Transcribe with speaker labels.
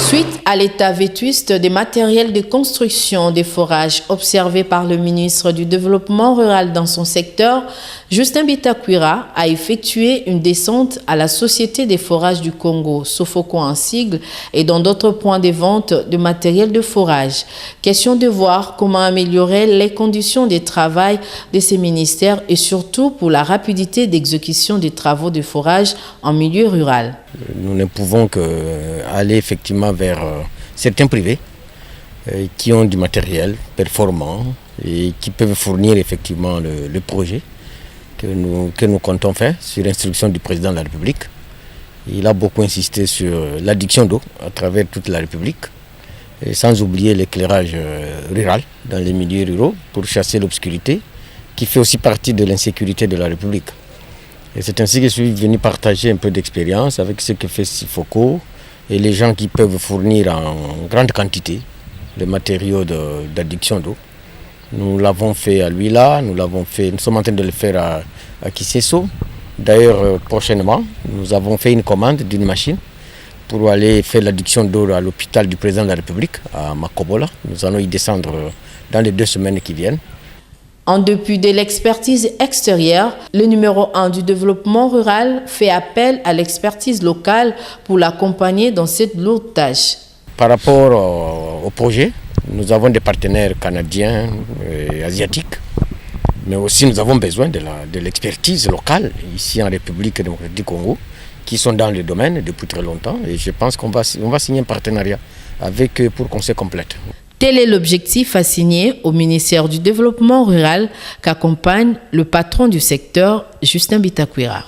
Speaker 1: Suite à l'état vétuste des matériels de construction des forages observés par le ministre du Développement rural dans son secteur, Justin Bitakwira a effectué une descente à la Société des forages du Congo, Sofoco en sigle, et dans d'autres points de vente de matériel de forage. Question de voir comment améliorer les conditions de travail de ces ministères et surtout pour la rapidité d'exécution des travaux de forage en milieu rural.
Speaker 2: Nous ne pouvons qu'aller effectivement vers certains privés qui ont du matériel performant et qui peuvent fournir effectivement le projet que nous comptons faire sur l'instruction du président de la République. Il a beaucoup insisté sur l'adduction d'eau à travers toute la République, et sans oublier l'éclairage rural dans les milieux ruraux pour chasser l'obscurité qui fait aussi partie de l'insécurité de la République. Et c'est ainsi que je suis venu partager un peu d'expérience avec ce que fait Sofoco et les gens qui peuvent fournir en grande quantité le matériaux d'adduction d'eau. Nous l'avons fait à Luila, nous sommes en train de le faire à Kiseso. D'ailleurs, prochainement, nous avons fait une commande d'une machine pour aller faire l'adduction d'eau à l'hôpital du président de la République, à Makobola. Nous allons y descendre dans les 2 semaines qui viennent.
Speaker 1: En dépit de l'expertise extérieure, le numéro 1 du développement rural fait appel à l'expertise locale pour l'accompagner dans cette lourde tâche.
Speaker 2: Par rapport au projet, nous avons des partenaires canadiens et asiatiques, mais aussi nous avons besoin de l'expertise locale ici en République démocratique du Congo, qui sont dans le domaine depuis très longtemps, et je pense qu'on va signer un partenariat avec eux pour qu'on se complète.
Speaker 1: Tel est l'objectif assigné au ministère du Développement rural qu'accompagne le patron du secteur, Justin Bitakwira.